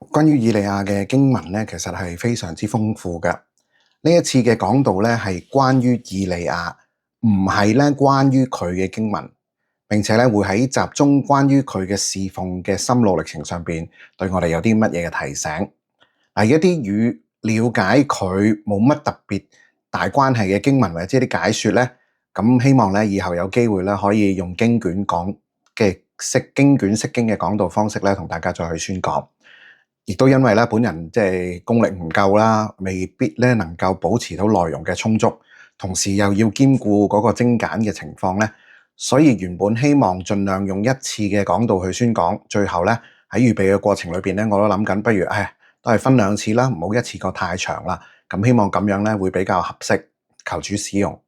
關於以利亞嘅經文咧，其實係非常之豐富嘅。呢一次嘅講道咧，係關於以利亞，唔係咧關於佢嘅經文，並且咧會喺集中關於佢嘅侍奉嘅心路歷程上邊，對我哋有啲乜嘢嘅提醒。一啲與了解佢冇乜特別大關係嘅經文或者啲解說咧，咁希望咧以後有機會咧可以用經卷講嘅經卷釋經嘅講道方式咧，同大家再去宣講。亦都因為咧本人即係功力唔夠啦，未必咧能夠保持到內容嘅充足，同時又要兼顧嗰個精簡嘅情況咧，所以原本希望盡量用一次嘅講道去宣講，最後咧喺預備嘅過程裏邊咧，我都諗緊，不如都係分兩次啦，唔好一次過太長啦。咁希望咁樣咧會比較合適，求主使用。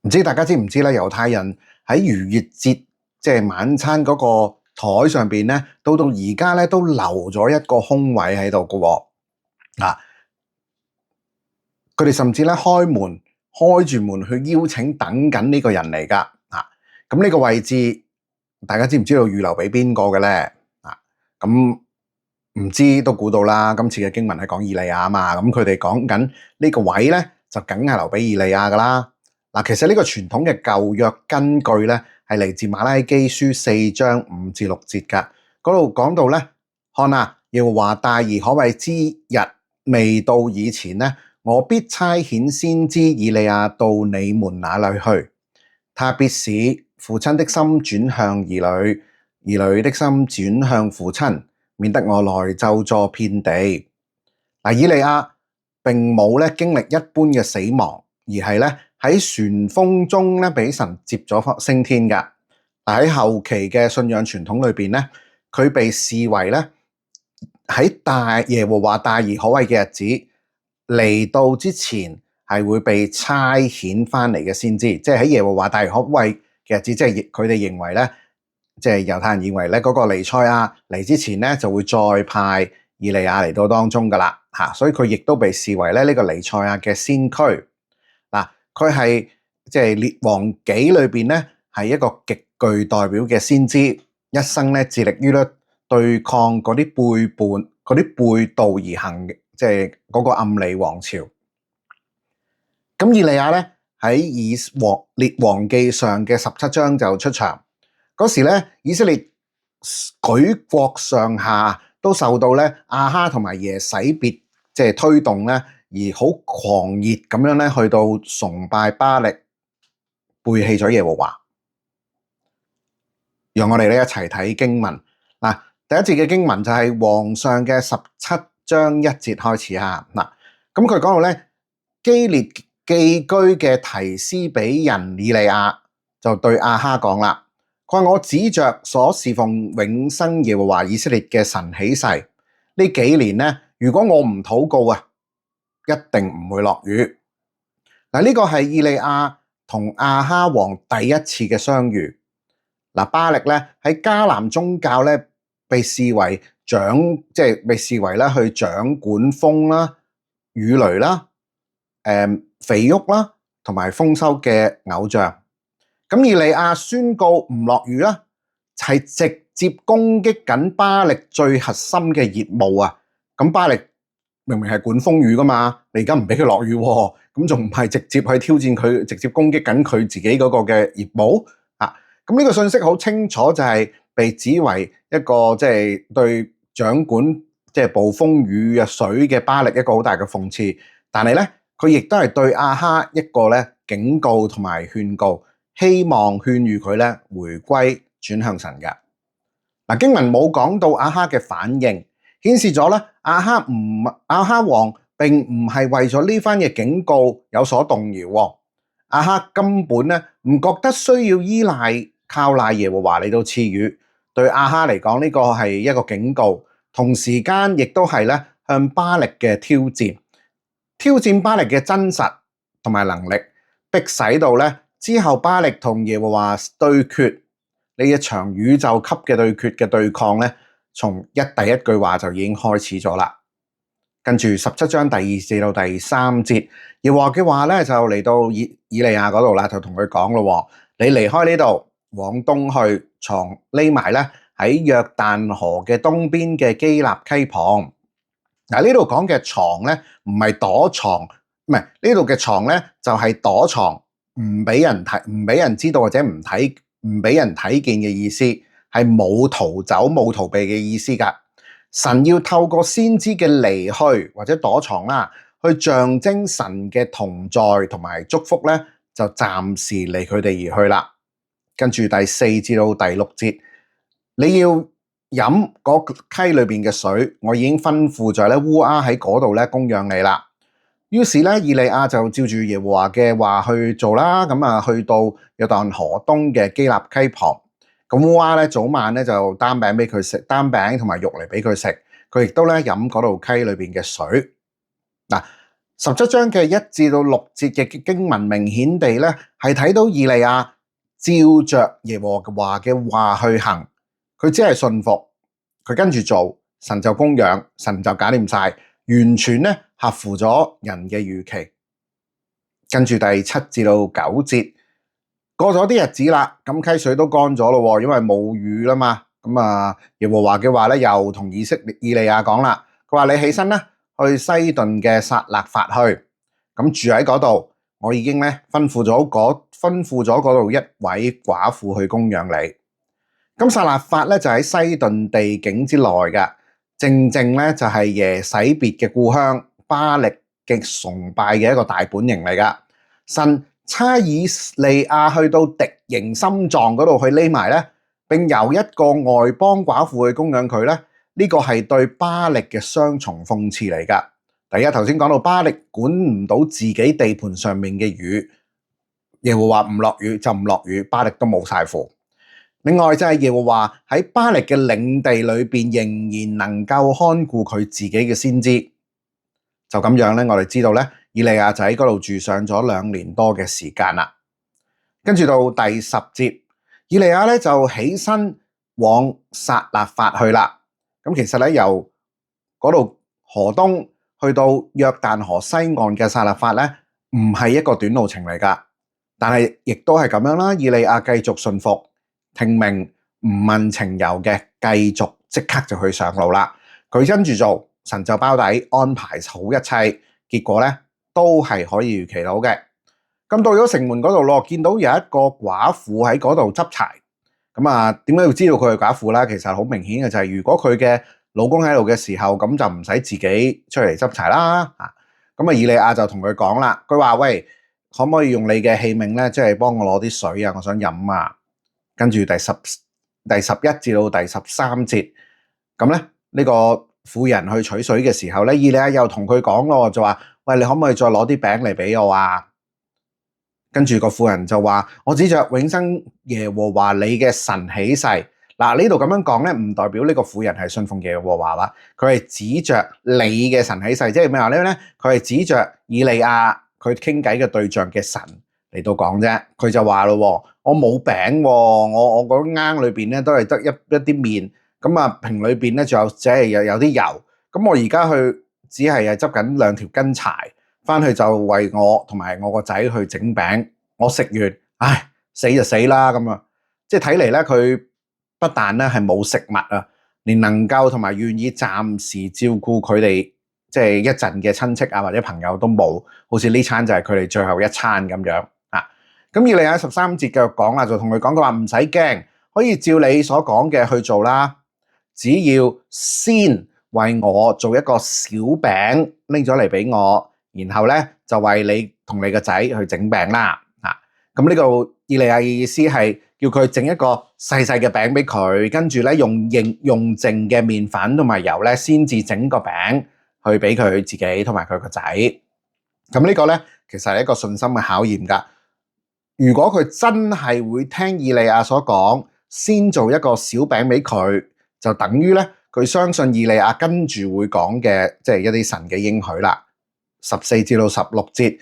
唔知大家知唔知咧？猶太人喺逾越節即係晚餐嗰個台上邊咧，到而家咧都留咗一個空位喺度嘅喎。佢哋甚至咧開住門去邀請等緊呢個人嚟㗎。咁呢個位置大家知唔知道預留俾邊個嘅咧？咁唔知都估到啦。今次嘅經文係講以利亞啊嘛，咁佢哋講緊呢個位咧就梗係留俾以利亞㗎啦。其實呢個傳統嘅舊約根據咧係嚟自馬拉基書4章5至6節㗎。嗰度講到咧，看啊，耶和華大而可畏之日未到以前咧，我必差遣先知以利亞到你們那裡去，他必使父親的心轉向兒女，兒女的心轉向父親，免得我來咒詛遍地。以利亞並冇咧經歷一般嘅死亡，而係咧喺旋風中咧俾神接咗升天㗎。喺後期嘅信仰傳統裏邊咧，佢被視為咧喺耶和華大而可畏嘅日子嚟到之前係會被差遣翻嚟嘅先知，即係喺耶和華大而可畏嘅日子，即係佢哋認為咧，即係猶太人認為咧嗰個彌賽亞嚟之前咧就會再派以利亞嚟到當中噶啦，所以佢亦都被視為咧呢個彌賽亞嘅先驅。佢係即係列王紀裏邊咧係一個極具代表嘅先知，一生咧致力於咧對抗嗰啲背叛、嗰啲背道而行嘅，即係嗰個暗利王朝。咁以利亞咧喺列王記上嘅17章就出場。嗰時咧以色列舉國上下都受到咧亞哈同埋耶洗別即係推動咧，而好狂熱咁樣咧去到崇拜巴力，背棄咗耶和華。讓我哋咧一齊睇經文。第一節嘅經文就係王上嘅17章1節開始啊。咁佢講到咧，基列寄居嘅提斯比人以利亞就對亞哈講啦，佢話我指着所侍奉永生耶和華以色列嘅神起誓，呢幾年咧，如果我唔禱告啊，一定唔會落雨。呢個係以利亞同亞哈王第一次嘅相遇。巴力咧喺迦南宗教咧被視為即係被視為咧去掌管風啦、雨雷啦、肥沃啦同埋豐收嘅偶像。咁以利亞宣告唔落雨啦，係直接攻擊緊巴力最核心嘅業務啊！咁巴力明明係管風雨噶嘛，你而家唔俾佢落雨，咁仲唔係直接去挑戰佢，直接攻擊緊佢自己嗰個嘅業務啊？咁呢個信息好清楚，就係被指為一個即係對掌管即係暴風雨啊水嘅巴力一個好大嘅諷刺，但係咧佢亦都係對亞哈一個咧警告同埋勸告，希望勸喻佢咧回歸轉向神嘅。經文冇講到亞哈嘅反應，顯示咗咧亞哈王並唔係為咗呢番嘅警告有所動搖。亞哈根本咧唔覺得需要靠賴耶和華嚟到賜雨，對亞哈嚟講呢個係一個警告，同時間亦都係咧向巴力嘅挑戰巴力嘅真實同埋能力，迫使到咧之後巴力同耶和華對決呢一場宇宙級嘅對決嘅對抗咧，從第一句話就已經開始咗啦。跟住17章第2至到第3節，耶和華嘅話咧就嚟到以利亞嗰度啦，就同佢講咯，你離開呢度，往東去藏匿埋咧喺約旦河嘅東邊嘅基納溪旁。呢度講嘅床咧，唔係躲藏，唔係呢度嘅床咧，就係躲藏，唔俾人睇，唔俾人知道或者唔俾人睇見嘅意思，係冇逃走、冇逃避嘅意思㗎。神要透過先知嘅離去或者躲藏啦，去象徵神嘅同在同埋祝福咧，就暫時離佢哋而去啦。跟住第4至到第6節，你要飲嗰溪裏邊嘅水，我已經吩咐咗咧烏鴉喺嗰度咧供養你啦。於是咧，以利亞就照住耶和華嘅話去做啦。咁啊，去到約旦河東嘅基納溪旁。咁烏鴉咧早晚咧就擔餅俾佢食，擔餅同埋肉嚟俾佢食。佢亦都咧飲嗰度溪裏邊嘅水。嗱，17章嘅1至到6節嘅經文，明顯地咧係睇到以利亞照着耶和華嘅話去行，佢只係信服，佢跟住做，神就供養，神就搞掂晒，完全咧合乎咗人嘅預期。跟住第7至到9節，過咗啲日子啦，咁溪水都乾咗咯，因為冇雨啦嘛。咁啊，耶和華嘅話咧又同以利亞講啦，佢話你起身啦，去西頓嘅撒勒法去，咁住喺嗰度。我已經咧吩咐咗嗰度一位寡婦去供養你。咁撒勒法咧就喺西頓地境之內嘅，正咧就係耶洗別嘅故鄉，巴力嘅崇拜嘅一個大本營嚟噶。神差以利亞去到敵營心臟嗰度去匿埋咧，並由一個外邦寡婦去供養佢咧，呢個係對巴力嘅雙重諷刺嚟噶。第一，頭先講到巴力管唔到自己地盤上面嘅雨，耶和華唔落雨就唔落雨，巴力都冇晒符。另外就係耶和華喺巴力嘅領地裏邊仍然能夠看顧佢自己嘅先知，就咁樣咧，我哋知道咧，以利亞就喺嗰度住上咗2年多嘅時間啦。跟住到第10節，以利亞咧就起身往撒勒法去啦。咁其實咧由嗰度河東去到約旦河西岸嘅撒勒法咧，唔係一個短路程嚟噶，但係亦都係咁樣啦。以利亞繼續順服，聽命，唔問情由嘅，繼續即刻就去上路啦。佢跟住做，神就包底安排好一切，結果咧都係可以預期到嘅。咁到咗城門嗰度咯，見到有一個寡婦喺嗰度執柴。咁啊，點解要知道佢係寡婦啦？其實好明顯嘅就係，如果佢嘅老公喺度嘅時候，咁就唔使自己出嚟執柴啦。咁啊，以利亞就同佢講啦，佢話：喂，可唔可以用你嘅器皿咧，即係幫我攞啲水啊？我想飲啊！跟住第11至到第13節，咁咧呢個婦人去取水嘅時候咧，以利亞又同佢講咯，就話：喂，你可唔可以再攞啲餅嚟俾我啊？跟住個婦人就話：我指着永生耶和華你嘅神起誓。嗱，呢度咁樣講咧，唔代表呢個婦人係信奉耶和華啦，佢係指着你嘅神起誓，即係咩話咧？佢係指着以利亞佢傾偈嘅對象嘅神嚟到講啫。佢就話咯：我冇餅喎，我嗰罌裏邊咧都係得一啲麵，咁啊瓶裏邊咧仲有即係有啲油，咁我而家去只係執緊2條根柴，翻去就為我同埋我個仔去整餅，我食完，唉，死就死啦咁啊！即係睇嚟咧，佢不但咧係冇食物啊，連能夠同埋願意暫時照顧佢哋即係一陣嘅親戚啊或者朋友都冇，好似呢餐就係佢哋最後一餐咁樣啊！咁以利亞13節繼續講啦，就同佢講，佢話唔使驚，可以照你所講嘅去做啦，只要先為我做一個小餅拎咗嚟俾我。然後咧就為你同你個仔去整餅啦，咁呢個以利亞嘅意思係叫佢整一個細細嘅餅俾佢，跟住咧用剩嘅麵粉同埋油咧，先至整個餅去俾佢自己同埋佢個仔。咁呢個咧其實係一個信心嘅考驗噶。如果佢真係會聽以利亞所講，先做一個小餅俾佢，就等於咧佢相信以利亞跟住會講嘅，即係一啲神嘅應許啦。14至到16節，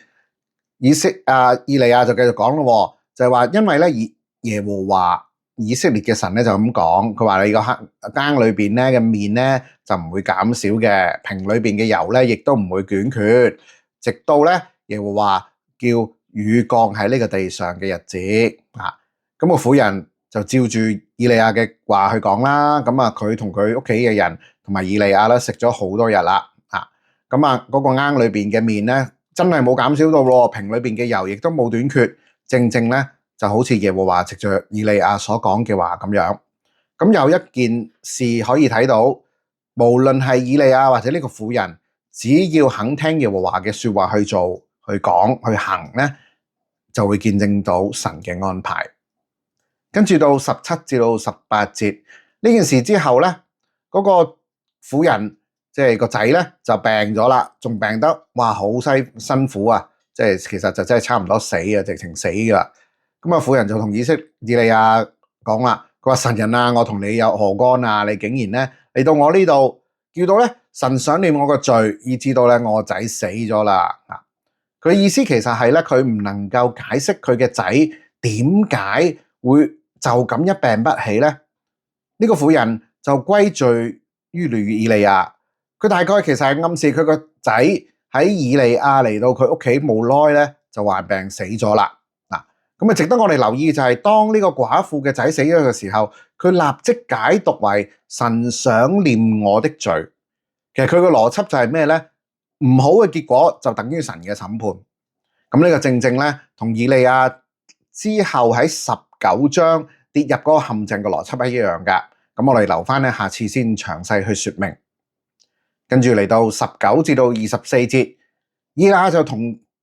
以利亞就繼續講咯，就係話因為咧耶和華以色列嘅神咧就咁講，佢話你個罌裏邊咧嘅麵咧就唔會減少嘅，瓶裏邊嘅油咧亦都唔會短缺，直到咧耶和華叫雨降喺呢個地上嘅日子啊。咁個婦人就照住以利亞嘅話去講啦。咁啊，佢同佢屋企嘅人同埋以利亞咧食咗好多日啦。咁啊，嗰個罌裏邊嘅麵咧，真係冇減少到喎，瓶裏邊嘅油亦都冇短缺，正正咧就好似耶和華藉着以利亞所講嘅話咁樣。咁有一件事可以睇到，無論係以利亞或者呢個婦人，只要肯聽耶和華嘅說話去做、去講、去行咧，就會見證到神嘅安排。跟住到17至到18節呢件事之後咧，嗰個婦人即係個仔咧就病咗啦，仲病得哇好辛苦啊！即係其實就真係差唔多死啊，直情死噶。咁啊，婦人就同以利亞講啦，佢話神人啊，我同你有何干啊？你竟然咧嚟到我呢度，叫到咧神想念我個罪，以致到咧我個仔死咗啦。佢意思其實係咧，佢唔能夠解釋佢嘅仔點解會就咁一病不起咧。呢個婦人就歸罪於以利亞。佢大概其實係暗示佢個仔喺以利亞嚟到佢屋企冇耐咧，就患病死咗啦。咁啊，值得我哋留意就係當呢個寡婦嘅仔死咗嘅時候，佢立即解讀為神想念我的罪。其實佢個邏輯就係咩咧？唔好嘅結果就等於神嘅審判。咁呢個正正咧，同以利亞之後喺19章跌入嗰個陷阱嘅邏輯係一樣噶。咁我哋留翻咧，下次先詳細去說明。跟住嚟到19至到24節，以利亞就同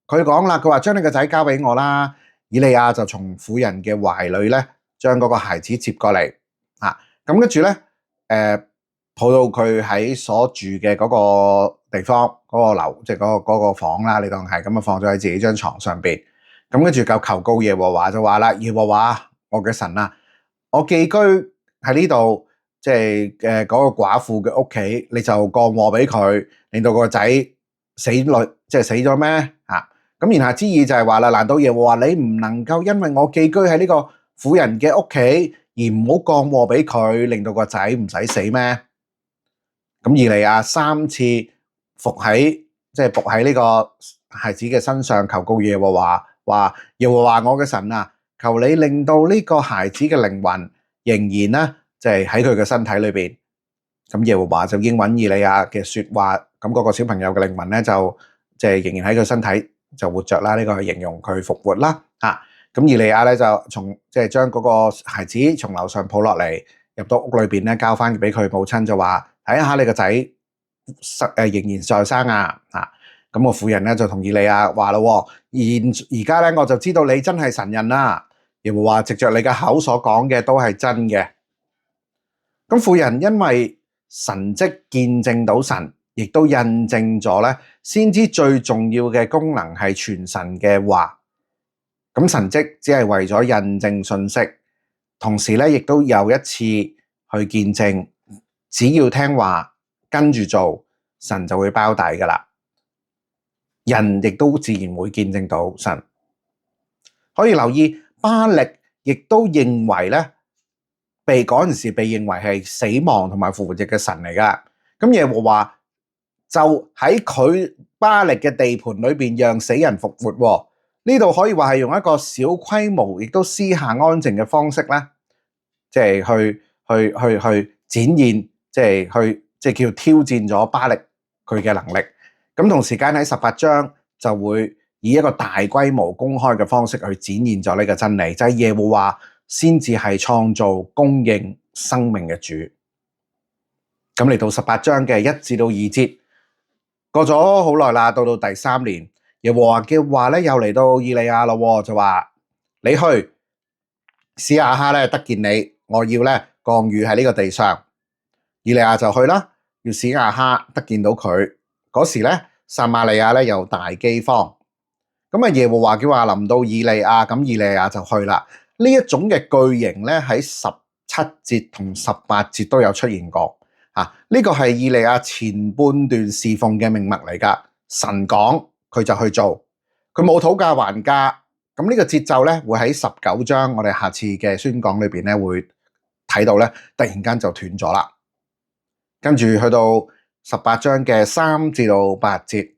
佢講啦，佢話將你個仔交俾我啦。以利亞就從婦人嘅懷裏咧，將嗰個孩子接過嚟。咁跟住咧，抱到佢喺所住嘅嗰個地方，嗰個樓，即係嗰個房啦，你當係咁啊，放咗喺自己張床上邊。咁跟住就求告耶和華，就話啦，耶和華我嘅神啊，我寄居喺呢度，即係嗰個寡婦嘅屋企，你就降禍俾佢，令到個仔死咗，即係死咗咩？咁言下之意就係話啦，難道耶和華你唔能夠因為我寄居喺呢個婦人嘅屋企而唔好降禍俾佢，令到個仔唔使死咩？咁以利亞3次伏喺呢個孩子嘅身上，求告耶和華，話耶和華我嘅神啊，求你令到呢個孩子嘅靈魂仍然咧，即係喺佢嘅身體裏邊。咁耶和華就應允以利亞嘅說話，咁嗰個小朋友嘅靈魂咧就即係仍然喺佢身體就活着啦。呢個係形容佢復活啦。咁以利亞咧就即係將嗰個孩子從樓上抱落嚟，入到屋裏邊咧，交翻俾佢母親，就話睇下你個仔仍然在生啊。咁個婦人咧就同以利亞話咯，而家咧我就知道你真係神人啦。耶和華藉着你嘅口所講嘅都係真嘅。咁婦人因為神蹟見證到神，亦都印證咗咧，先知最重要嘅功能係傳神嘅話。咁神蹟只係為咗印證信息，同時咧亦都有一次去見證，只要聽話跟住做，神就會包底噶啦。人亦都自然會見證到神。可以留意巴力亦都認為咧，嗰陣時被認為係死亡同埋復活嘅神嚟噶。咁耶和華就喺佢巴力嘅地盤裏邊讓死人復活。呢度可以話係用一個小規模亦都私下安靜嘅方式咧，即係去展現，即係叫挑戰咗巴力佢嘅能力。咁同時間喺18章就會以一個大規模公開嘅方式去展現咗呢個真理，就係耶和華先至係創造供應生命嘅主。咁嚟到18章嘅1至到2節，過咗好耐啦，到第3年，耶和華嘅話咧又嚟到以利亞咯，就話你去使亞哈咧得見你，我要咧降雨喺呢個地上。以利亞就去啦，要使亞哈得見到佢。嗰時咧撒瑪利亞咧有大饑荒，咁啊耶和華叫話臨到以利亞，咁以利亞就去啦。呢一種嘅句型咧喺17節同18節都有出現過。呢個係以利亞前半段侍奉嘅命脈嚟噶，神講佢就去做，佢冇討價還價。咁呢個節奏咧會喺19章我哋下次嘅宣講裏邊咧會睇到咧，突然間就斷咗啦。跟住去到18章嘅3至到8節，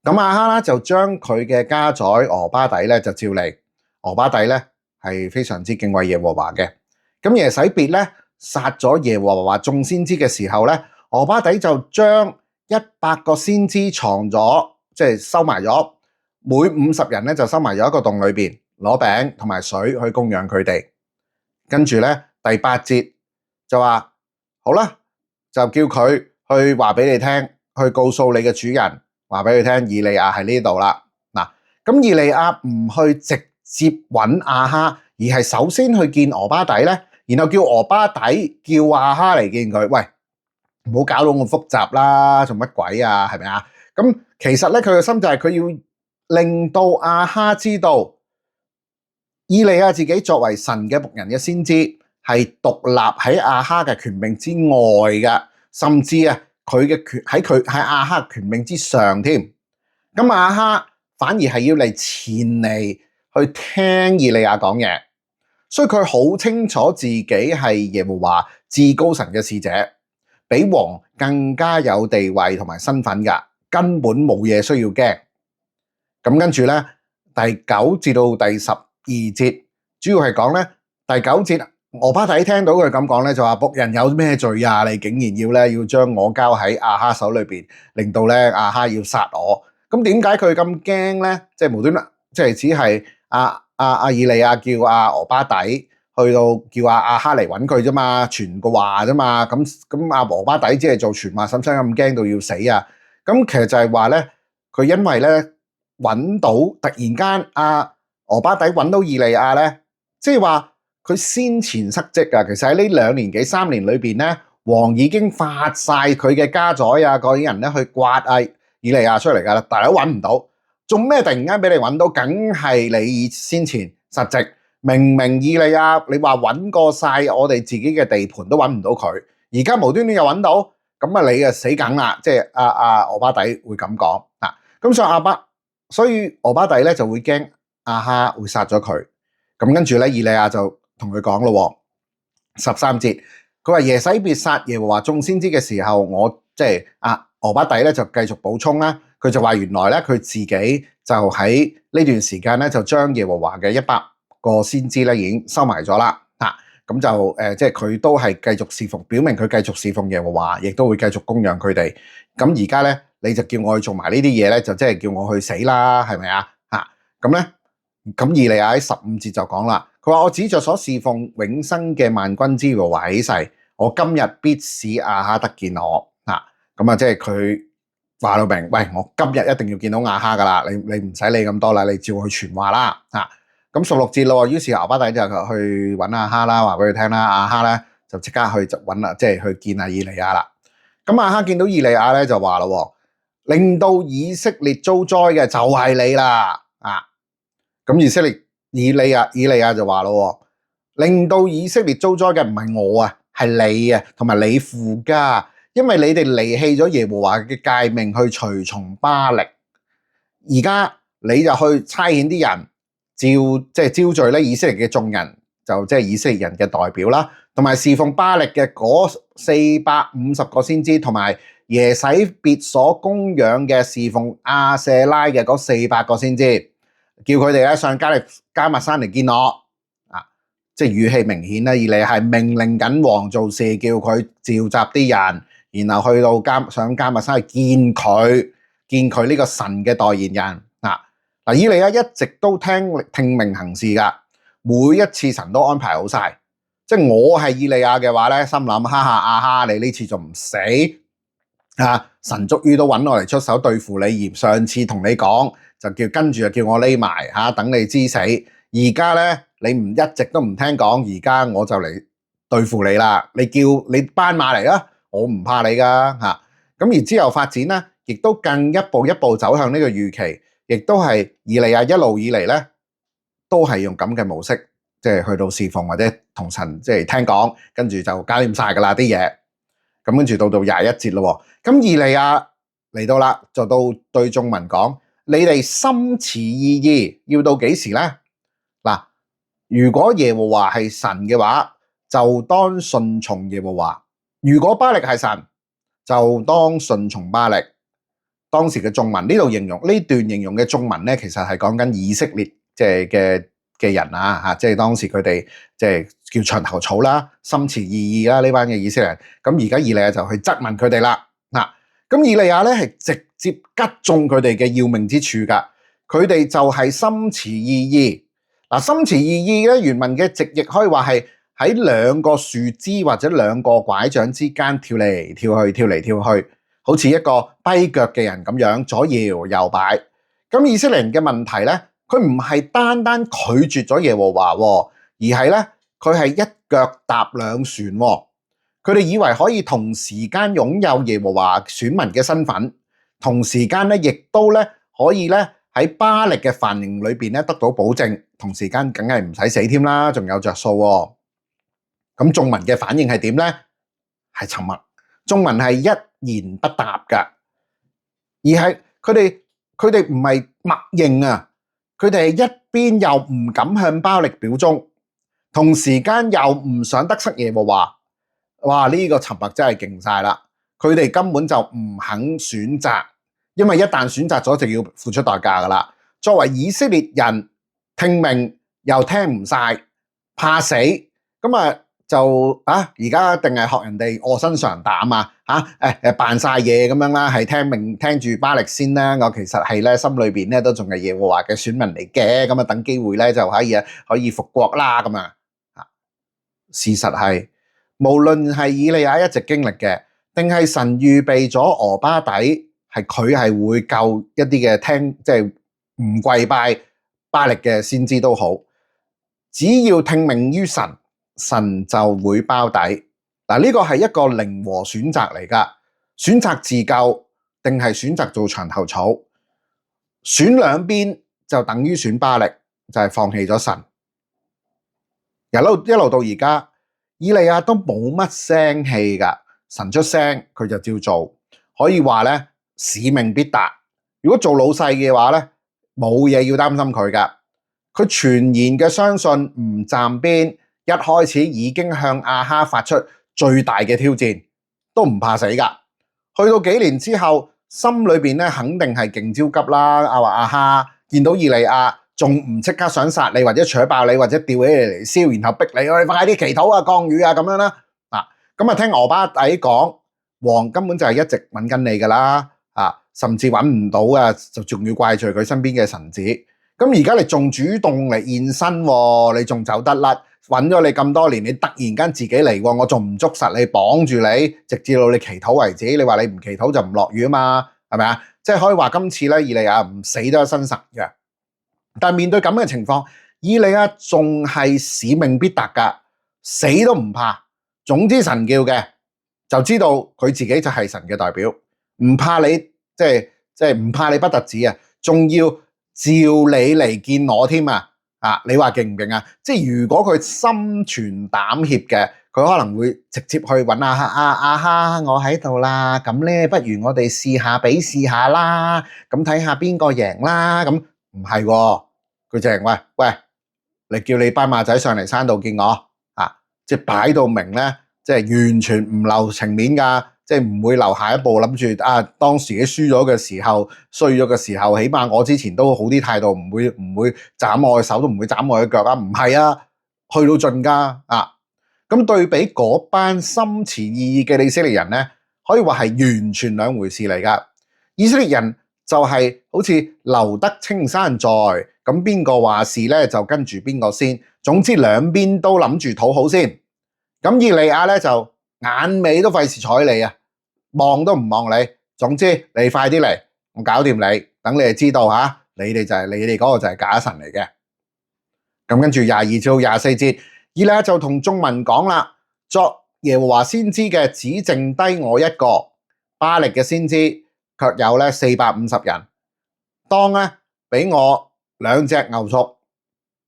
咁亞哈啦就將佢嘅家宰俄巴底咧就召嚟。俄巴底咧係非常之敬畏耶和華嘅，咁耶洗別咧殺咗耶和華眾先知嘅時候咧，俄巴底就將100個先知藏咗，即係收埋咗，每50人咧就收埋咗一個洞裏邊，攞餅同埋水去供養佢哋。跟住咧第8節就話好啦，就叫佢去話俾你聽，去告訴你嘅主人，話俾佢聽以利亞喺呢度啦。嗱，咁以利亞唔去直接揾亞哈，而係首先去見俄巴底咧，然後叫俄巴底叫亞哈嚟見佢。喂，唔好搞到咁複雜啦，做乜鬼啊？係咪啊？咁其實咧佢嘅心就係佢要令到亞哈知道，以利亞自己作為神嘅僕人嘅先知，係獨立喺亞哈嘅權柄之外嘅，甚至啊佢嘅權喺亞哈權柄之上添。咁亞哈反而係要嚟前嚟去聽以利亞講嘢，所以佢好清楚自己係耶和華至高神嘅使者，比王更加有地位同埋身份㗎，根本冇嘢需要驚。咁跟住咧，第9至到第12節，主要係講咧第9節，俄巴底聽到佢咁講咧，就話僕人有咩罪啊？你竟然要將我交喺亞哈手裏邊，令到咧亞哈要殺我。咁點解佢咁驚咧？即係無端端，即係只係以利亞叫俄巴底去到叫亞哈嚟揾佢啫嘛，傳個話啫嘛。咁俄巴底只係做傳話，使唔使咁驚到要死啊？咁其實就係話咧，佢因為咧揾到突然間俄巴底揾到以利亞咧，即係話佢先前失職啊。其實喺呢2年幾3年裏邊咧，王已經發晒佢嘅家宰啊，嗰啲人咧去刮以利亞出嚟噶啦，但係都揾唔到，做咩突然間俾你揾到？梗係你先前失職，明明以利亞你話揾過晒我哋自己嘅地盤都揾唔到佢，而家無端端又揾到，咁你死梗啦！即係俄巴底會咁講啊，咁所以俄巴底咧就會驚亞哈會殺咗佢，咁跟住咧以利亞就同佢講咯，13節，佢話耶洗別殺耶和華眾先知嘅時候，我即係俄巴底咧就繼續補充啦，佢就話原來咧佢自己就喺呢段時間咧就將耶和華嘅100個先知咧已經收埋咗啦，咁就即係佢都係繼續侍奉，表明佢繼續侍奉耶和華，亦都會繼續供養佢哋。咁而家咧你就叫我去做埋呢啲嘢咧，就即係叫我去死啦，係咪啊？咁咧咁以利亞喺15節就講啦，佢話我指着所侍奉永生嘅萬軍之耶和華起誓，我今日必使亞哈得見我。咁即係佢話到明，喂，我今日一定要見到亞哈噶啦，你唔使理咁多啦，你照去傳話啦。咁16節咯，於是俄巴底就去揾亞哈啦，話俾佢聽啦，亞哈咧就即刻去揾啦，即係去見以利亞啦。咁亞哈見到以利亞咧就話咯，令到以色列遭災嘅就係你啦。咁以利亞就話咯，令到以色列遭災嘅唔係我啊，係你啊，同埋你父家。因為你哋離棄咗耶和華嘅誡命去隨從巴力，而家你就去差遣啲人招聚咧以色列嘅眾人，就即係以色列人嘅代表啦，同埋侍奉巴力嘅嗰450個先知，同埋耶洗別所供養嘅侍奉亞舍拉嘅嗰400個先知，叫佢哋咧上迦密山嚟見我。即係語氣明顯啦，以利亞係命令緊王做事，叫佢召集啲人。然後去到上迦密山去見佢呢個神嘅代言人。以利亞一直都聽命行事噶，每一次神都安排好晒。即係我係以利亞嘅話咧，心諗哈哈亞哈，你呢次仲唔死神終於都揾我嚟出手對付你，而上次同你講就跟住就叫我匿埋等你知死。而家咧你一直都唔聽講，而家我就嚟對付你啦。你叫你班馬嚟啦，我唔怕你噶咁而之後發展咧，亦都更一步一步走向呢個預期，亦都係以利亞一路以嚟咧，都係用咁嘅模式，即係去到侍奉或者同神即係聽講，跟住就搞掂晒噶啦啲嘢。咁跟住到21節咯，咁以利亞嚟到啦，就到對眾民講：你哋心持二意，要到幾時咧？嗱，如果耶和華係神嘅話，就當順從耶和華。如果巴力係神，就當順從巴力。當時嘅眾民，呢段形容嘅眾民咧，其實係講緊以色列即係嘅嘅人啊，即係當時佢哋即係叫牆頭草啦，心持異議啦呢班嘅以色列人。咁而家以利亞就去質問佢哋啦。咁以利亞咧係直接擊中佢哋嘅要命之處㗎，佢哋就係心持異議。心持異議咧，原文嘅直譯可以話係喺兩個樹枝或者兩個拐杖之間跳嚟跳去，跳嚟跳去，好似一個跛腳嘅人咁樣左搖右擺。咁以色列人嘅問題咧，佢唔係單單拒絕咗耶和華，而係咧佢係一腳踏兩船。佢哋以為可以同時間擁有耶和華選民嘅身份，同時間咧亦都咧可以咧喺巴力嘅繁榮裏邊咧得到保證，同時間梗係唔使死添啦，仲有着數。咁眾民嘅反應係點咧？係沉默，眾民係一言不答㗎，而係佢哋唔係默認啊，佢哋係一邊又唔敢向巴力表忠，同時間又唔想得失耶和華。哇！呢個沉默真係勁晒啦！佢哋根本就唔肯選擇，因為一旦選擇咗就要付出代價噶啦。作為以色列人，聽命又聽唔晒，怕死，咁就而家定係學人哋臥薪嘗膽啊扮晒嘢咁樣啦，係聽命聽住巴力先啦。我其實係咧心裏邊咧都仲係耶和華嘅選民嚟嘅，咁等機會咧就可以復國啦咁啊！事實係。無論係以利亞一直經歷嘅，定係神預備咗俄巴底，係佢係會救一啲嘅即係唔跪拜巴力嘅先知都好，只要聽命於神，神就會包底。呢個係一個靈活選擇嚟噶，選擇自救定係選擇做牆頭草，選兩邊就等於選巴力，就係放棄咗神。一路到而家。以利亞都冇乜聲氣㗎，神出聲佢就照做，可以話咧使命必達。如果做老細嘅話咧，冇嘢要擔心佢㗎。佢全然嘅相信唔站邊，一開始已經向亞哈發出最大嘅挑戰，都唔怕死㗎。去到幾年之後，心裏邊咧肯定係勁焦急啦。亞哈見到以利亞，仲唔即刻想殺你，或者扯爆你，或者吊起你嚟燒，然後逼你，我哋快啲祈禱啊、降雨啊咁樣啦。咁聽俄巴底講，王根本就係一直揾緊你噶啦，甚至揾唔到啊，就仲要怪罪佢身邊嘅臣子。咁而家你仲主動嚟現身，你仲走得甩，揾咗你咁多年，你突然間自己嚟，我仲唔捉實你，綁住你，直至到你祈禱為止。你話你唔祈禱就唔落雨啊嘛，係咪啊？即係可以話今次咧，以利亞唔死都一身神嘅。但面對咁嘅情況，以利亞仲係使命必達㗎，死都唔怕。總之神叫嘅，就知道佢自己就係神嘅代表，唔怕你，即係唔怕你不特止啊，仲要召你嚟見我添啊！你話勁唔勁啊？即係如果佢心存膽怯嘅，佢可能會直接去揾亞哈，我喺度啦，咁咧不如我哋比試下啦，咁睇下邊個贏啦，咁唔係喎，佢就係喂，你叫你班馬仔上嚟山度見我。即係擺到明咧，即係完全唔留情面㗎，即係唔會留下一步諗住當時嘅輸咗嘅時候，衰咗嘅時候，起碼我之前都好啲態度，唔會斬我嘅手，都唔會斬我嘅腳啊！唔係啊，去到盡㗎啊！咁對比嗰班心持異議嘅以色列人咧，可以話係完全兩回事嚟㗎。以色列人就係好似留得青山在，咁邊個話事咧就跟住邊個先。總之兩邊都諗住討好先。咁以利亞咧就眼尾都費事睬你啊，望都唔望你。總之你快啲嚟，我搞掂你，等你哋知道你哋嗰個就係假神嚟嘅。咁跟住22至24節，以利亞就同眾民講啦，作耶和華先知嘅只剩低我一個，巴力嘅先知卻有咧450人，當咧俾我2隻牛犢，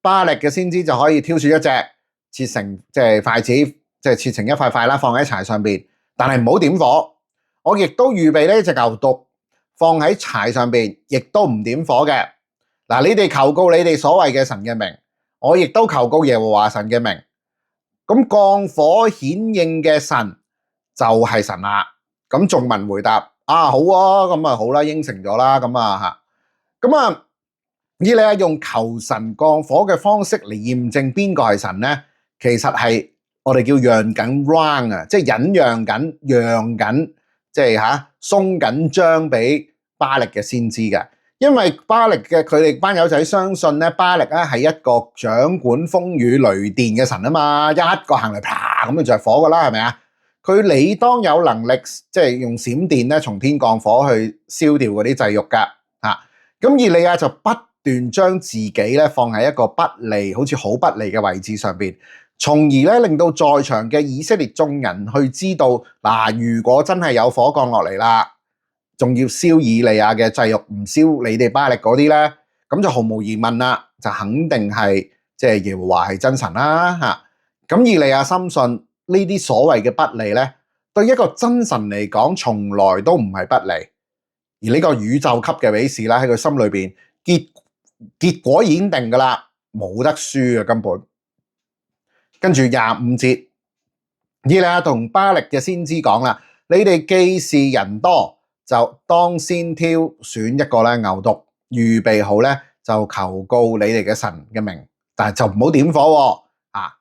巴力嘅先知就可以挑選一隻，切成即係筷子，即係切成一塊塊啦，放喺柴上邊，但係唔好點火。我亦都預備呢隻牛犢放喺柴上邊，亦都唔點火嘅。嗱，你哋求告你哋所謂嘅神嘅名，我亦都求告耶和華神嘅名。咁降火顯應嘅神就係神啦。咁眾民回答：好啊，咁啊好啦，應承咗啦。咁以利亞用求神降火嘅方式嚟驗證邊個係神咧，其實係我哋叫讓緊 round 啊，即係忍讓緊、讓緊，即係鬆緊張俾巴力嘅先知嘅。因為巴力嘅佢哋班友仔相信咧，巴力咧係一個掌管風雨雷電嘅神啊嘛，一個行嚟啪咁就係火噶啦，係咪啊？佢理當有能力，即係用閃電咧從天降火去燒掉嗰啲祭肉噶嚇。咁以利亞就不斷將自己咧放喺一個不利，好似好不利嘅位置上邊，從而咧令到在場嘅以色列眾人去知道嗱，如果真係有火降落嚟啦，仲要燒以利亞嘅祭肉，唔燒你哋巴力嗰啲咧，咁就毫無疑問啦，就肯定係即係耶和華係真神啦嚇。咁以利亞深信呢啲所謂嘅不利咧，對一個真神嚟講，從來都唔係不利。而呢個宇宙級嘅比試咧，喺佢心裏邊結果已經定噶啦，冇得輸嘅根本。跟住25節，以利亞同巴力嘅先知講啦：你哋既是人多，就當先挑選一個咧牛犢，預備好咧就求告你哋嘅神嘅名，但係就唔好點火喎。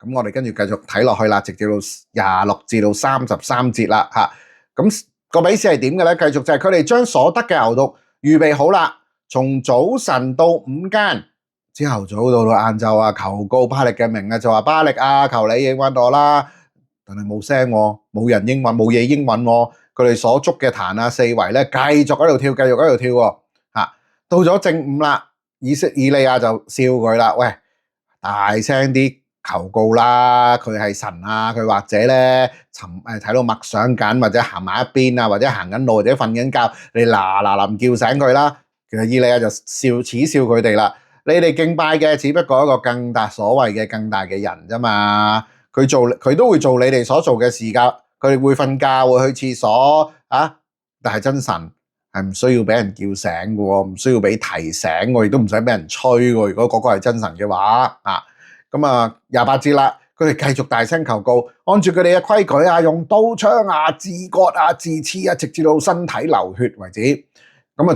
咁我哋跟住繼續睇落去啦，直至到26至到33節啦嚇。咁個比試係點嘅咧？繼續就係佢哋將所得嘅牛犢預備好啦，從早晨到午間，朝頭早到晏晝啊，求告巴力嘅名啊，就話巴力啊，求你應允我啦。但係冇聲喎，冇人應允，冇嘢應允喎。佢哋所築嘅壇啊，四圍咧繼續喺度跳，繼續喺度跳喎。到咗正午啦，以利亞就笑佢啦，喂，大聲啲求告啦，佢係神啊，佢或者咧睇到默想緊，或者行埋一邊啊，或者行緊路，或者瞓緊覺，你嗱臨叫醒佢啦。其實以利亞就恥笑佢哋啦，你哋敬拜嘅只不過一個更大所謂嘅更大嘅人啫嘛，佢都會做你哋所做嘅事噶，佢哋會瞓覺，會去廁所啊，但係真神係唔需要俾人叫醒嘅喎，唔需要俾提醒喎，亦都唔使俾人催喎。如果嗰個係真神嘅話咁28節啦，佢哋繼續大聲求告，按住佢哋嘅規矩啊，用刀槍啊、自割啊、自刺啊，直至到身體流血為止。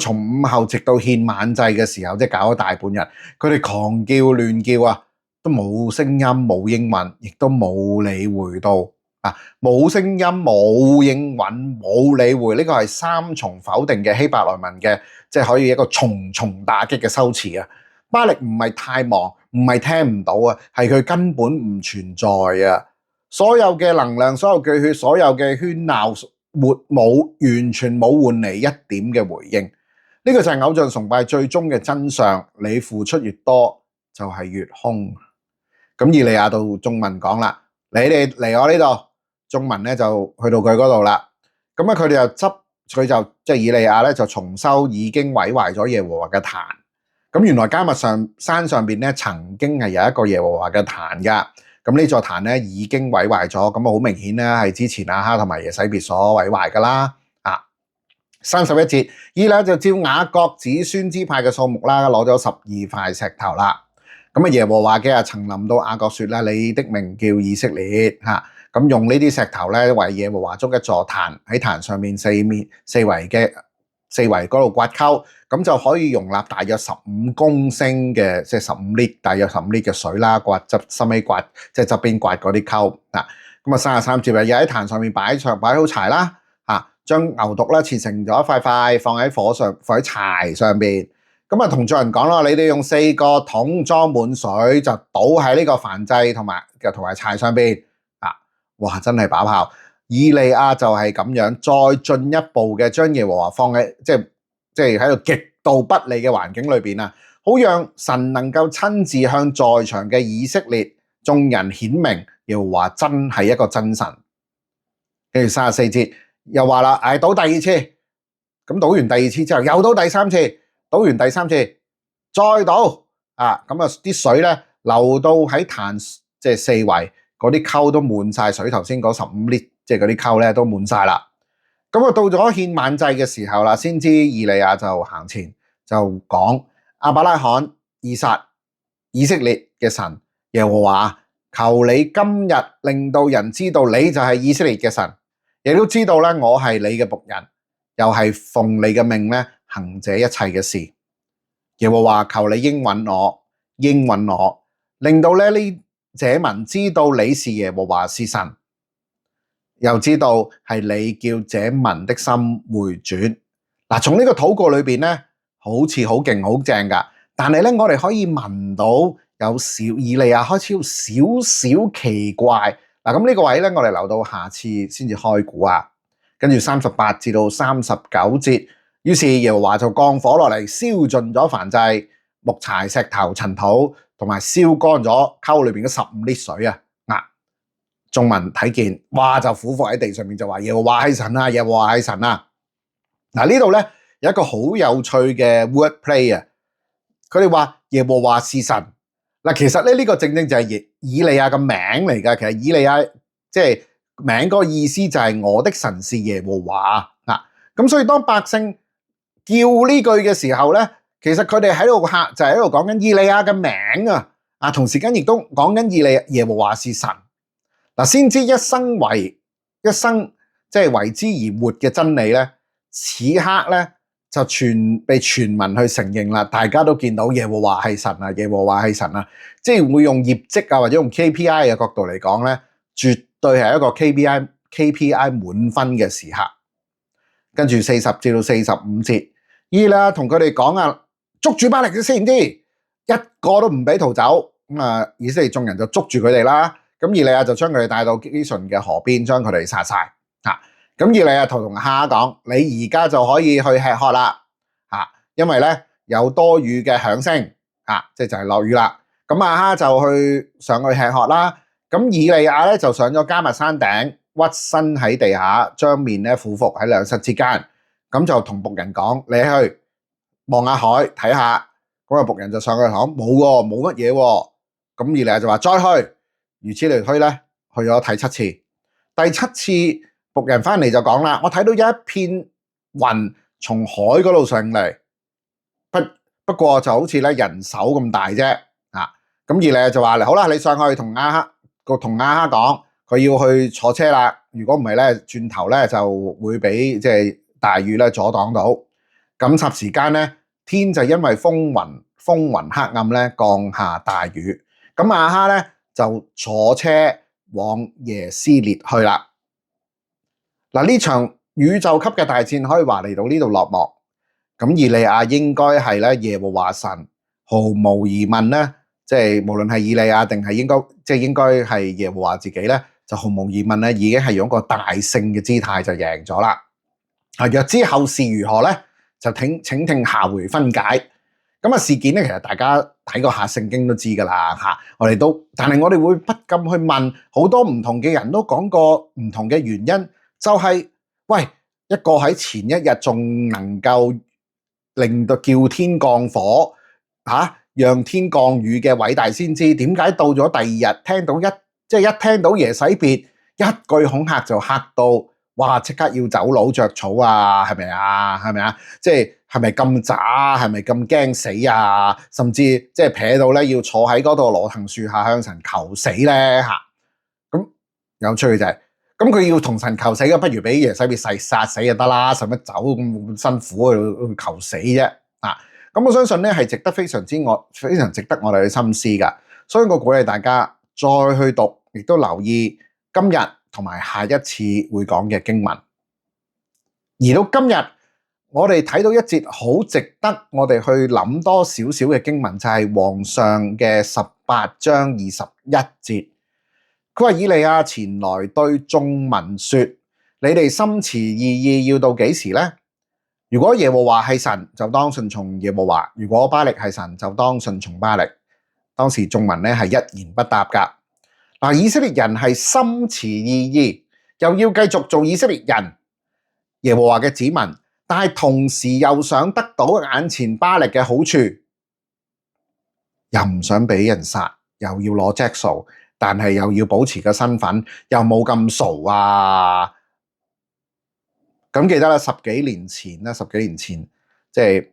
從午後直到獻晚祭嘅時候，即係搞咗大半日，佢哋狂叫亂叫啊，都冇聲音、冇應允，亦都冇理會到冇聲音、冇應允、冇理會，呢個係三重否定嘅希伯來文嘅，即係可以一個重重打擊嘅修辭啊！巴力唔係太忙，唔係聽唔到啊，係佢根本唔存在啊！所有嘅能量、所有嘅血、所有嘅喧鬧，完全冇換嚟一點嘅回應。呢個就係偶像崇拜最終嘅真相，你付出越多就係越空。咁以利亞到眾民講啦，你哋嚟我呢度，眾民咧就去到佢嗰度啦。咁佢哋就即係以利亞咧就重修已經毀壞咗耶和華嘅壇。咁原來迦密山上邊咧曾經係有一個耶和華嘅壇噶。咁呢座壇咧已經毀壞咗，咁好明顯咧係之前亞哈同埋耶洗別所毀壞噶啦。31節，以利亞就照雅各子孫支派嘅數目啦，攞咗12塊石頭啦。咁耶和華嘅曾臨到雅各說啦，你的名叫以色列咁用呢啲石頭咧為耶和華築一座壇，喺壇上面四圍嗰度掘溝，咁就可以容納大約15公升嘅，即係15列，大約15列嘅水啦。收尾掘，即係側邊掘嗰啲溝33節又喺壇上面擺好柴啦將牛犢咧切成咗一塊塊，放喺柴上邊。同眾人講咯，你哋用4個桶裝滿水，就倒喺呢個燔祭同埋柴上邊。哇，真係把炮！以利亞就係咁樣，再進一步嘅將耶和華放喺即係喺度極度不利嘅環境裏邊好讓神能夠親自向在場嘅以色列眾人顯明耶和華真係一個真神。跟住34節。又話啦，倒第二次，咁倒完第二次之後，又倒第三次，倒完第三次，再倒，啲水咧流到喺壇即係四圍嗰啲溝都滿晒水，頭先嗰15列即係嗰啲溝咧都滿晒啦。到咗獻晚祭嘅時候啦，先知以利亞就行前就講：亞伯拉罕、以撒、以色列嘅神耶和華，求你今日令到人知道你就係以色列嘅神。亦都知道咧，我係你嘅僕人，又係奉你嘅命咧行這一切嘅事。耶和華求你應允我，令到呢這民知道你是耶和華是神，又知道係你叫這民的心回轉。嗱，從呢個禱告裏邊咧，好似好勁好正噶，但係咧我哋可以聞到有以利亞開始有少少奇怪。嗱，咁呢個位咧，我哋留到下次先至開估啊。跟住38至到39節，於是耶和華就降火落嚟，燒盡咗燔祭、木柴、石頭、塵土，同埋燒乾咗溝裏邊嘅15列水啊！眾民睇見，哇就俯伏喺地上面就話耶和華係神啊，耶和華係神啊！嗱，呢度咧有一個好有趣嘅 word play 啊！佢哋話耶和華是神。嗱，其實咧呢個正正就係以利亞嘅名嚟㗎。其實以利亞即係名嗰個意思就係我的神是耶和華嗱。咁所以當百姓叫呢句嘅時候咧，其實佢哋喺度就係喺度講緊以利亞嘅名啊！同時間亦都講緊耶和華是神。嗱，先知一生即係為之而活嘅真理咧，此刻咧就被全民去承認啦。大家都見到耶和華係神啊，耶和華係神啊，即係會用業績啊或者用 KPI 嘅角度嚟講咧，絕對係一個 KPI 滿分嘅時刻。跟住40至到45節，以利亞同佢哋講啊，捉住巴力先知，一個都唔俾逃走。咁以色列眾人就捉住佢哋啦。咁以利亞就將佢哋帶到基順嘅河邊，將佢哋殺晒。咁以利亞同亞哈講：你而家就可以去吃喝啦，因為咧有多雨嘅響聲，即係就係落雨啦。咁亞哈就上去吃喝啦。咁以利亞咧就上咗迦密山頂，屈身喺地下，將面咧俯伏喺兩膝之間。咁就同僕人講：你去望下海睇下。嗰個僕人就上去講：冇喎，冇乜嘢喎。咁以利亞就話：再去。如此類推咧，去咗第7次。第7次僕人翻嚟就講啦：我睇到有一片雲從海嗰度上嚟，不過就好似咧人手咁大啫。咁以利亞就話：好啦，你上去同亞哈講，佢要去坐車啦。如果唔係咧，轉頭咧就會俾即係大雨咧阻擋到。咁霎時間咧，天就因為風雲黑暗咧降下大雨。咁亞哈咧就坐車往耶斯列去啦。嗱，呢場宇宙級嘅大戰可以話嚟到呢度落幕。咁以利亞應該係咧耶和華神，毫無疑問咧，即係無論係以利亞定係應該係耶和華自己咧，就毫無疑問咧已經係用一個大勝嘅姿態就贏咗啦。若知後事如何咧，就請聽下回分解。咁事件咧，其實大家睇過下聖經都知噶啦嚇，但係我哋會不禁去問，好多唔同嘅人都講過唔同嘅原因，就係喂，一個喺前一日仲能夠令到叫天降火讓天降雨嘅偉大先知，點解到咗第二日聽到一聽到耶洗別一句恐嚇就嚇到？哇！即刻要走佬着草啊，係咪啊？係咪啊？即係咪咁渣？係咪咁驚死啊？甚至即係撇到咧要坐喺嗰度羅藤樹下向神求死咧嚇。咁有趣嘅就係，咁佢要同神求死嘅，不如俾耶洗別殺死就得啦，使乜走咁辛苦去求死啫？咁我相信咧係非常值得我哋去深思噶。所以我鼓勵大家再去讀，亦都留意今日同埋下一次會講嘅經文。而到今日，我哋睇到一節好值得我哋去諗多少少嘅經文，就係王上嘅18章21節。佢話以利亞前來對眾民說：你哋心持二意要到幾時呢？如果耶和華係神，就當順從耶和華；如果巴力係神，就當順從巴力。當時眾民咧係一言不答噶。以色列人係心持二意，又要繼續做以色列人，耶和華嘅子民，但係同時又想得到眼前巴力嘅好處，又唔想俾人殺，又要攞隻數，但係又要保持個身份，又冇咁傻啊！咁記得啦，十幾年前，即係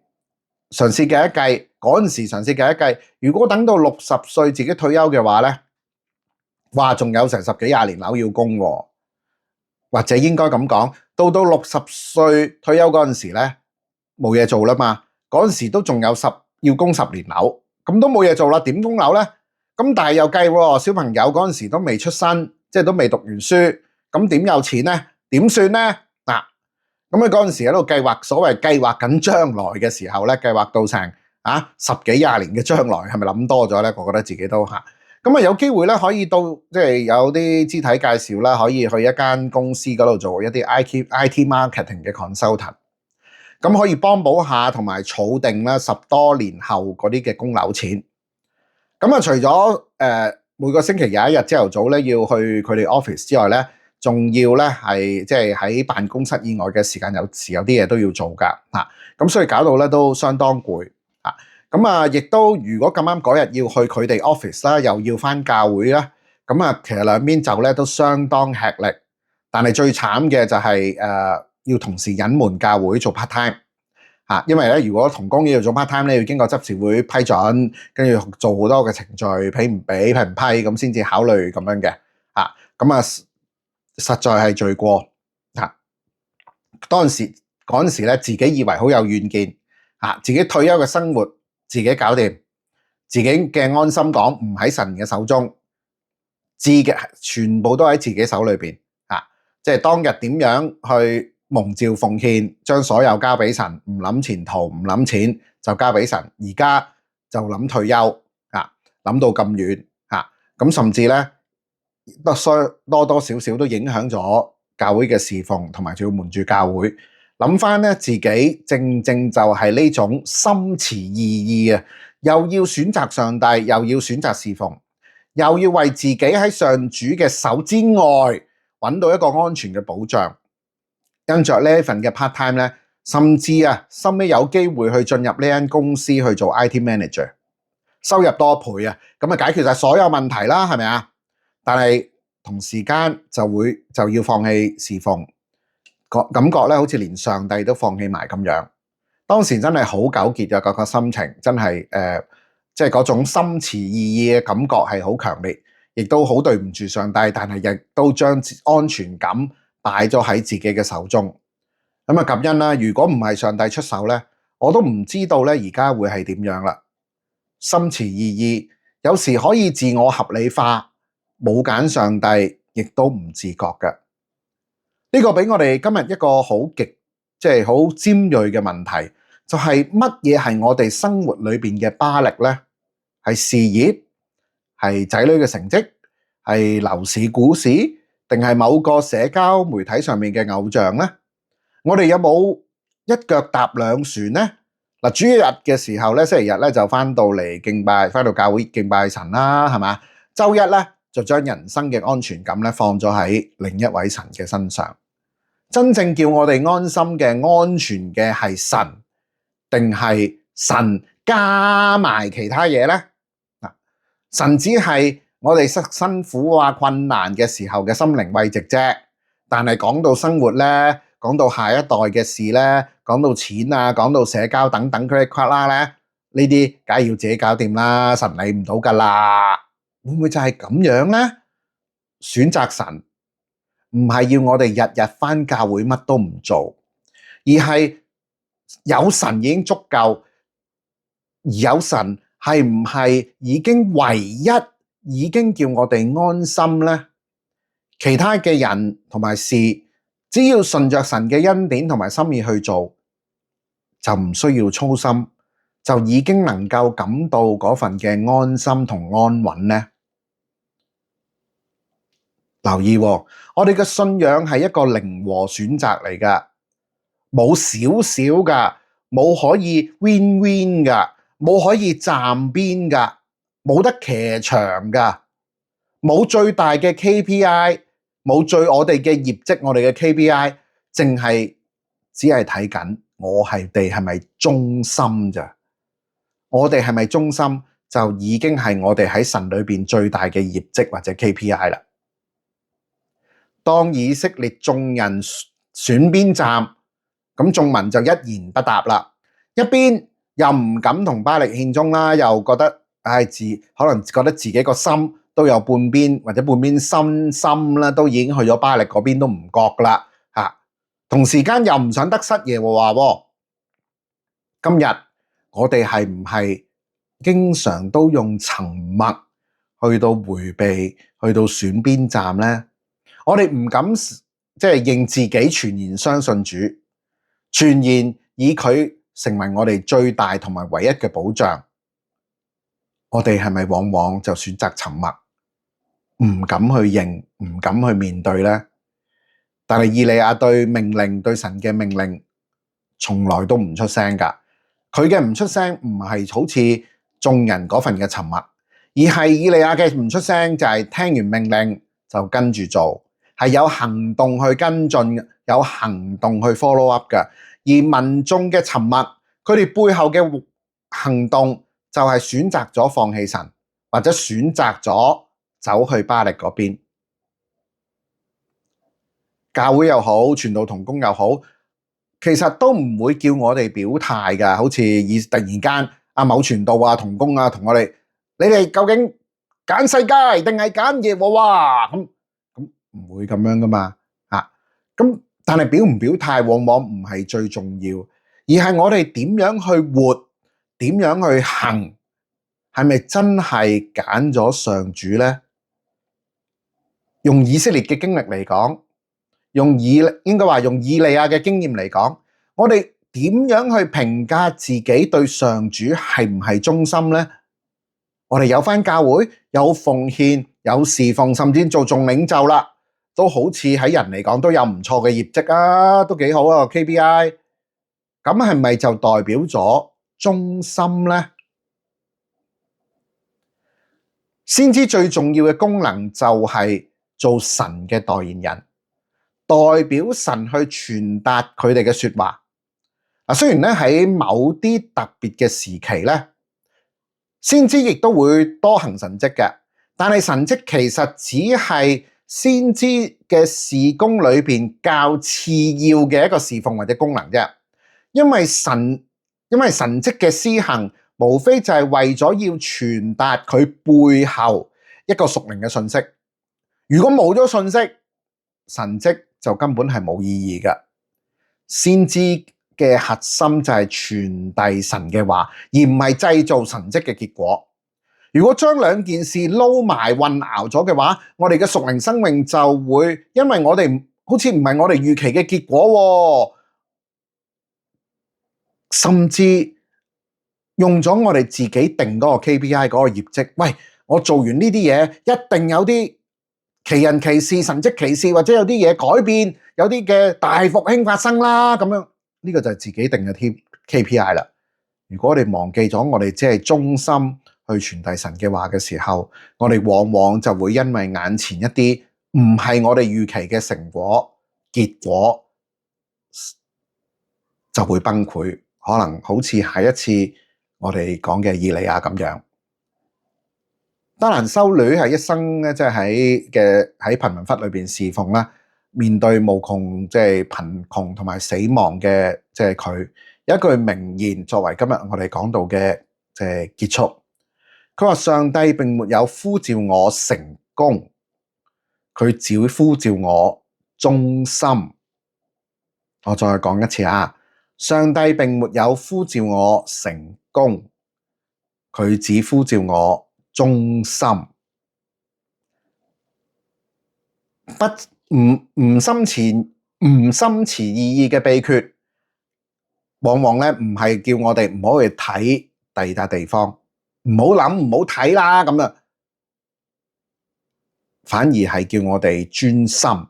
嘗試計一計，嗰陣時嘗試計一計，如果等到60歲自己退休嘅話咧，話仲有成10幾20年樓要供喎，或者應該咁講，到60歲退休嗰陣時咧，冇嘢做啦嘛，嗰陣時都仲有要供10年樓，咁都冇嘢做啦，點供樓呢？咁但係又計喎，小朋友嗰陣時都未出生，即係都未讀完書，咁點有錢呢？點算呢？嗱，咁佢嗰陣時喺度計劃，所謂計劃緊將來嘅時候咧，計劃到成10幾20年嘅將來，係咪諗多咗咧？我覺得自己都嚇。咁有機會咧，可以到即係有啲肢體介紹啦，可以去一間公司嗰度做一啲 IT marketing 嘅 consultant，咁可以幫補下同埋儲定啦10多年後嗰啲嘅供樓錢。咁除咗每個星期有一日朝頭早咧要去佢哋 office 之外咧，仲要咧係即係喺辦公室以外嘅時間，有時有啲嘢都要做㗎嚇。咁所以搞到咧都相當攰嚇。咁亦都如果咁啱嗰日要去佢哋 office 啦，又要返教會啦，咁其實兩邊走咧都相當吃力。但係最慘嘅就係要同時隱瞞教會做 part time。因為咧，如果同工要做 part time 咧，要經過執事會批准，跟住做好多嘅程序，批唔批咁先至考慮咁樣嘅。實在係罪過。嗰陣時咧，自己以為好有遠見，自己退休嘅生活自己搞掂，自己嘅安心港唔喺神嘅手中，自己全部都喺自己手裏邊。即係當日點樣去蒙召奉獻，將所有交俾神，唔諗前途，唔諗錢，就交俾神。而家就諗退休，諗到咁遠，咁甚至咧多多少少都影響咗教會嘅侍奉，同埋仲要瞞住教會。諗翻咧，自己正正就係呢種心持二意啊，又要選擇上帝，又要選擇侍奉，又要為自己喺上主嘅手之外揾到一個安全嘅保障。跟着呢份嘅 part time 咧，甚至收尾有機會去進入呢間公司去做 IT manager， 收入多倍啊！咁解決晒所有問題啦，係咪啊？但係同時間就要放棄侍奉，感覺咧好似連上帝都放棄埋咁樣。當時真係好糾結嘅個心情，真係即係嗰種心持二意嘅感覺係好強烈，亦都好對唔住上帝，但係亦都將安全感擺咗喺自己嘅手中。咁感恩啦！如果唔係上帝出手咧，我都唔知道咧而家會係點樣啦。心持二意，有時可以自我合理化，冇揀上帝，亦都唔自覺嘅。呢個俾我哋今日一個好尖銳嘅問題，就係乜嘢係我哋生活裏邊嘅巴力呢？係事業，係仔女嘅成績，係樓市股市，定係某個社交媒體上面嘅偶像呢？我哋有冇一腳踏兩船呢？主日嘅時候咧，星期日咧就翻到嚟敬拜，翻到教會敬拜神啦，係嘛？周一咧就將人生嘅安全感咧放咗喺另一位神嘅身上。真正叫我哋安心嘅安全嘅係神，定係神加埋其他嘢呢？神只係我哋辛苦困難嘅時候嘅心靈慰藉啫，但係講到生活咧，講到下一代嘅事咧，講到錢啊，講到社交等等嗰啲框啦咧，呢啲梗係要自己搞掂啦，神理唔到噶啦。會唔會就係咁樣咧？選擇神唔係要我哋日日返教會乜都唔做，而係有神已經足夠。而有神係唔係已經唯一已經叫我哋安心咧？其他嘅人同埋事，只要順着神嘅恩典同埋心意去做，就唔需要操心，就已經能夠感到嗰份嘅安心同安穩呢。留意喎，我哋嘅信仰係一個零和選擇嚟㗎，冇少少㗎，冇可以 win 㗎，冇可以站邊㗎，冇得騎牆㗎，冇最大嘅 KPI。冇我哋嘅業績，我哋嘅 KPI，淨係只係睇緊我哋係咪忠心咋？我哋係咪忠心就已經係我哋喺神裏邊最大嘅業績或者 KPI 啦。當以色列眾人選邊站，咁眾民就一言不答啦。一邊又唔敢同巴力獻忠啦，又覺得可能覺得自己個心都有半邊或者半邊心啦，都已經去咗巴力嗰邊都唔覺啦嚇。同時間又唔想得失耶和華喎。今日我哋係唔係經常都用沉默去到迴避，去到選邊站呢？我哋唔敢即係認自己全然相信主，全然以佢成為我哋最大同埋唯一嘅保障。我哋係咪往往就選擇沉默，唔敢去認，唔敢去面對呢？但係以利亞對神嘅命令，從來都唔出聲㗎。佢嘅唔出聲唔係好似眾人嗰份嘅沉默，而係以利亞嘅唔出聲就係聽完命令就跟住做，係有行動去跟進，有行動去 follow up 嘅。而民眾嘅沉默，佢哋背後嘅行動就係選擇咗放棄神，或者選擇咗走去巴力嗰邊。教會又好，傳道同工又好，其實都唔會叫我哋表態㗎，好似突然間某傳道啊、同工啊同我哋，你哋究竟揀世界定係揀耶和華？咁唔會咁樣噶嘛。咁但係表唔表態往往唔係最重要，而係我哋點樣去活，點樣去行，係咪真係揀咗上主呢？用以色列嘅經歷嚟講，應該話用以利亞嘅經驗嚟講，我哋點樣去評價自己對上主係唔係忠心呢？我哋有返教會，有奉獻，有侍奉，甚至做眾領袖啦，都好似喺人嚟講都有唔錯嘅業績啊，都幾好啊 KPI。咁係咪就代表咗忠心呢？先知最重要嘅功能就係做神嘅代言人，代表神去傳達佢哋嘅說話。雖然咧喺某啲特別嘅時期咧，先知亦都會多行神蹟嘅，但係神蹟其實只係先知嘅事工裏邊較次要嘅一個侍奉或者功能啫。因為神蹟嘅施行，無非就係為咗要傳達佢背後一個屬靈嘅信息。如果冇咗信息，神蹟就根本係冇意義嘅。先知嘅核心就係傳遞神嘅話，而唔係製造神蹟嘅結果。如果將兩件事撈埋混淆咗嘅話，我哋嘅屬靈生命就會因為我哋好似唔係我哋預期嘅結果，甚至用咗我哋自己定嗰個 KPI 嗰個業績。喂，我做完呢啲嘢，一定有啲奇人奇事、神蹟奇事，或者有啲嘢改變，有啲嘅大復興發生啦。咁樣呢個就係自己定嘅 KPI 啦。如果我哋忘記咗我哋只係忠心去傳遞神嘅話嘅時候，我哋往往就會因為眼前一啲唔係我哋預期嘅成果，結果就會崩潰。可能好似下一次我哋講嘅以利亞咁樣。德蘭修女係一生咧，即係喺貧民窟裏邊侍奉啦，面對無窮即係貧窮同埋死亡嘅，即係佢有一句名言作為今日我哋講到嘅即係結束。佢話：上帝並沒有呼召我成功，佢只呼召我忠心。我再講一次啊！上帝並沒有呼召我成功，佢只呼召我忠心。唔心持意義嘅秘訣，往往咧唔係叫我哋唔好去睇第二笪地方，唔好諗，唔好睇啦咁樣，反而係叫我哋專心。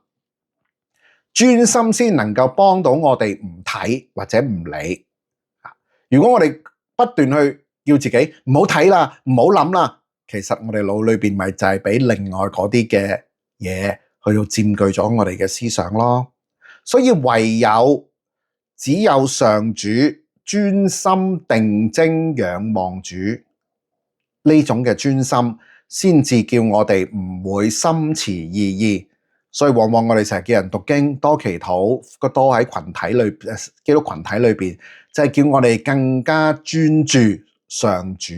專心先能夠幫到我哋唔睇或者唔理。如果我哋不斷去叫自己唔好睇啦，唔好諗啦，其實我哋腦裏邊咪就係俾另外嗰啲嘅嘢去到佔據咗我哋嘅思想咯。所以只有上主專心定睛仰望主，呢種嘅專心先至叫我哋唔會心持二意。所以往往我哋成日叫人讀經多祈禱，多喺基督群體裏邊，就係叫我哋更加專注上主。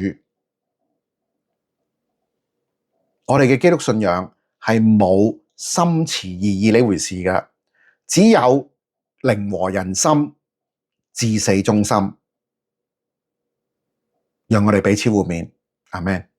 我哋嘅基督信仰係冇心持二意呢回事嘅，只有靈和人心，至死忠心。讓我哋彼此互勉，阿們。